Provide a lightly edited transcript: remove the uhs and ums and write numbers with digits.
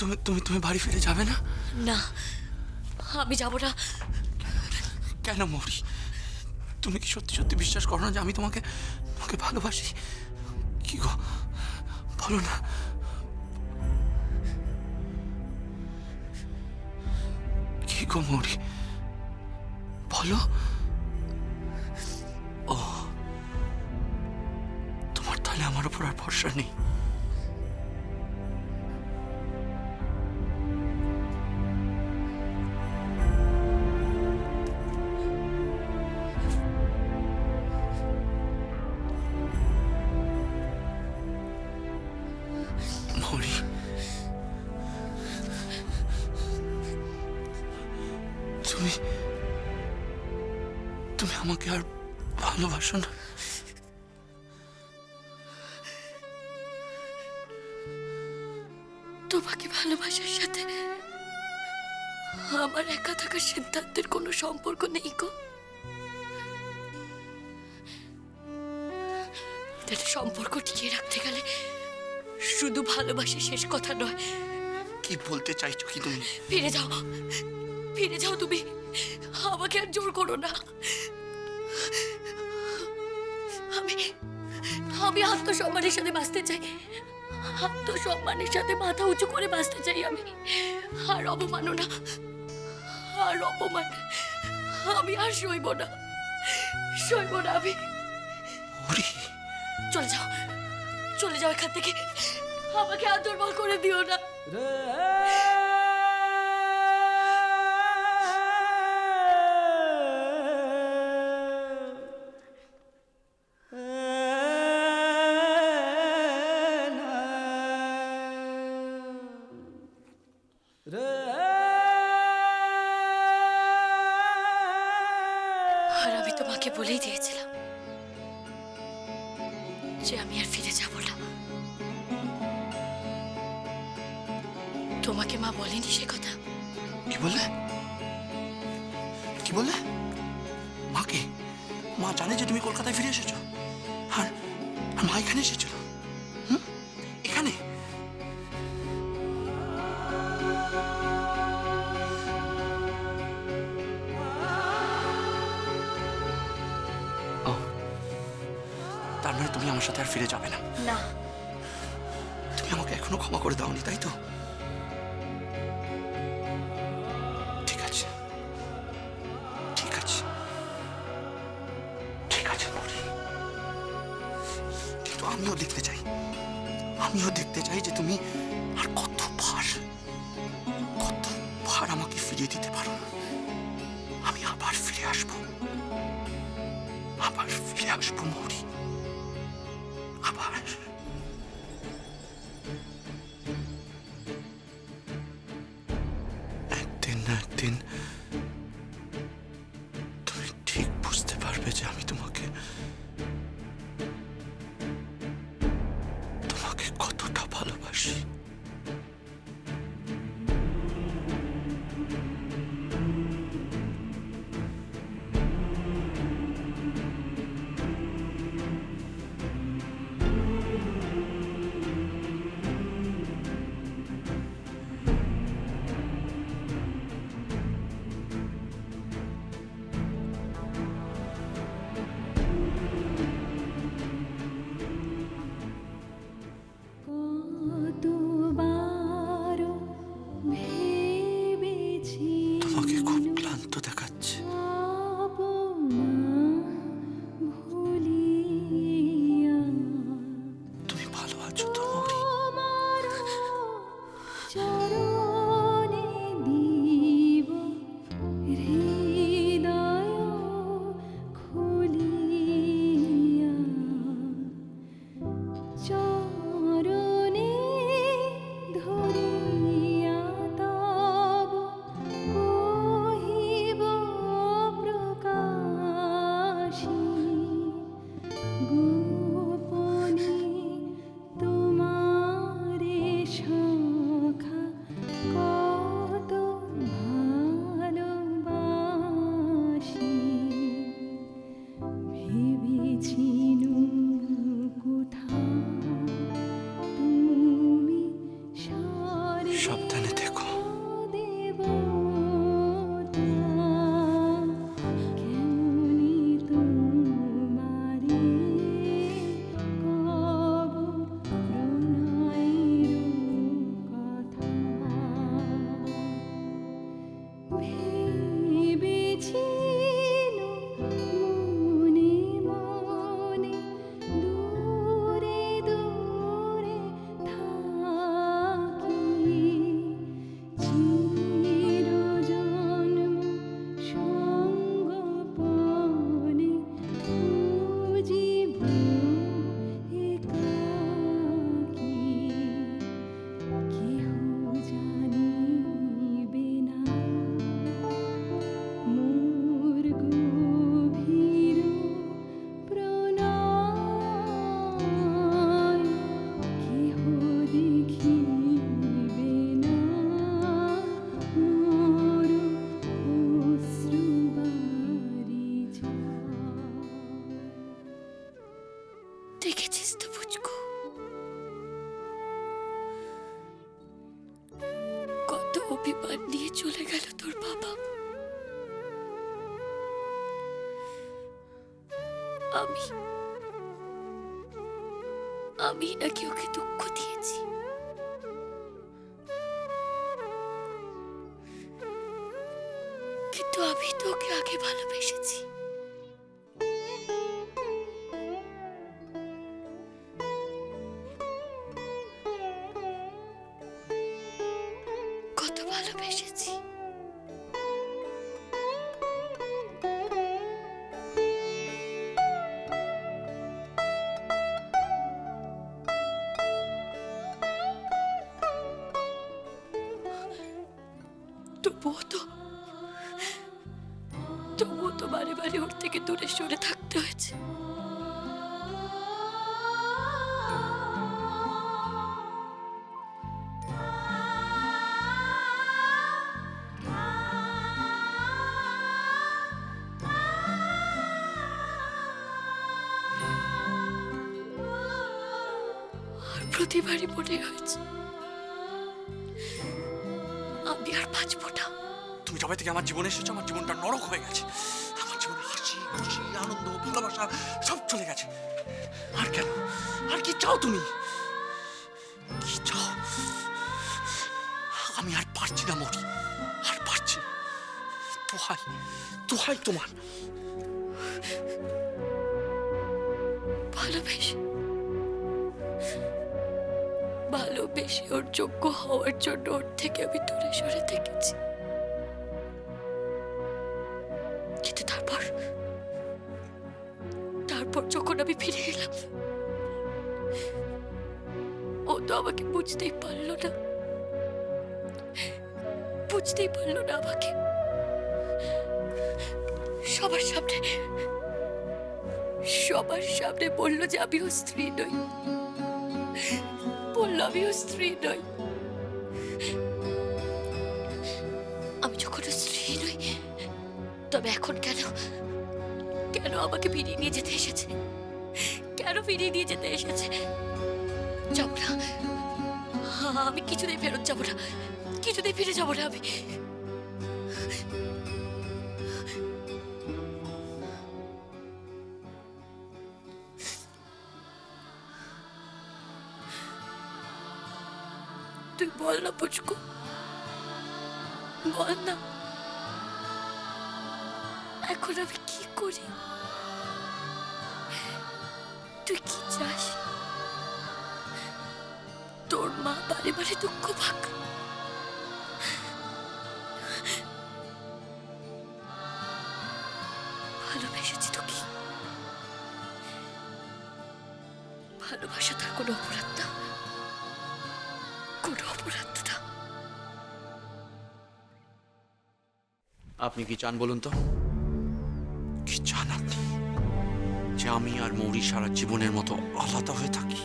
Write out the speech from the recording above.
তুমি তুমি তুমি বাড়ি ফিরে যাবে না? না, আমি যাব না। কেন মৌরি? তুমি কি সত্যি সত্যি বিশ্বাস করো না যে আমি তোমাকে তোমাকে ভালোবাসি? কি গো, বলো না। কি গো মৌরি, বলো। ও, তোমার তাহলে আমার উপর আর ভরসা নেই? মৌরি, তুমি তুমি আমাকে আর ভালোবাসো না? তোমাকে ভালোবাসার সাথে আমার একা থাকার সিদ্ধান্তের কোনো সম্পর্ক নেই গো। তাহলে সম্পর্ক টিকিয়ে রাখতে গেলে শুধু ভালোবাসা শেষ কথা নয়। কি বলতে চাইছো কি তুমি? ফিরে যাও, ফিরে যাও তুমি। আমাকে আর জোর করো না। আমি আমি আত্মসম্মানের সাথে বাঁচতে চাই। আত্মসম্মানের সাথে মাথা উঁচু করে বাঁচতে চাই আমি। আর অপমাননা, আর অপমান আমি আর সইব না, সইব না আমি। মৌরি, চলে যাও, চলে যাও এখান থেকে। আমাকে আর দুর্বল করে দিও না। আর আমি তোমাকে বলেই দিয়েছিলাম যে আমি আর ফিরে যাব না। তোমাকে মা বলেনি সে কথা? কি বললে? কি বললে? মাকে? মা জানে যে তুমি কলকাতায় ফিরে এসেছো? আর আর মা এখানে এসেছিল? এখানে? ও, তার মানে তুমি আমার সাথে আর ফিরে যাবে না? না। তুমি আমাকে এখনো ক্ষমা করে দাওনি, তাই তো? ঠিক আছে, ঠিক আছে, ঠিক আছে মৌরি। কিন্তু আমিও দেখতে চাই যে তুমি আর কতবার আমাকে ফিরিয়ে দিতে পারো। আমি আবার ফিরে আসবো মৌরি, আবার। একদিন না একদিন তুমি ঠিক বুঝতে পারবে যে আমি তোমাকে কতটা ভালোবাসি। তোমাকে খুব ক্লান্ত দেখাচ্ছে। তুমি ভালো আছো তো মৌরি? সাবধানে থেকো। দেখেছিস তো পুচকু, কত অভিমান নিয়ে চলে গেল তোর বাবা। আমি নাকি ওকে দুঃখ দিয়েছি? কিন্তু আমি তো ওকে আগে ভালোবেসেছি। কত ভালোবেসেছি। তবুও তো বারে বারে ওর থেকে দূরে সরে থাকতে হয়েছে। আর প্রতিবারই মনে হয়েছে আমি আর বাঁচবো না। তুমি যবে থেকে আমার জীবনে এসেছো, আমার জীবনটা নরক হয়ে গেছে। আমার জীবনে হাসি খুশি আনন্দ ভালোবাসা সব চলে গেছে। আর কেন? আর কি চাও তুমি? কি চাও? আমি আর পারছি না মরি, আর পারছি না। দোহাই দোহাই তোমার। ভালোবেসে ওর যোগ্য হওয়ার জন্য ওর থেকে আমি দূরে সরে থেকেছি। কিন্তু তারপর যখন আমি ফিরে এলাম, ও তো আমাকে বুঝতেই পারলো না আমাকে। সবার সামনে বললো যে আমি ওর স্ত্রী নই। আমি যখন ওর স্ত্রী নই, তবে এখন কেন আমাকে ফিরিয়ে নিয়ে যেতে এসেছে? যাব না, আমি কিছুতেই ফেরত যাব না, কিছুতেই ফিরে যাব না আমি। তুই বল না পুচকু, বল না এখন আমি কি করি? তুই কি চাস? তোর মা বারে বারে দুঃখ পাক? ভালোবেসেছি তো কি? ভালোবাসা তার কোনো অপরাধ না, কোনো অপরাধ না। আপনি কি চান বলুন তো? কি চান আপনি? যে আমি আর মৌরি সারা জীবনের মতো আলাদা হয়ে থাকি?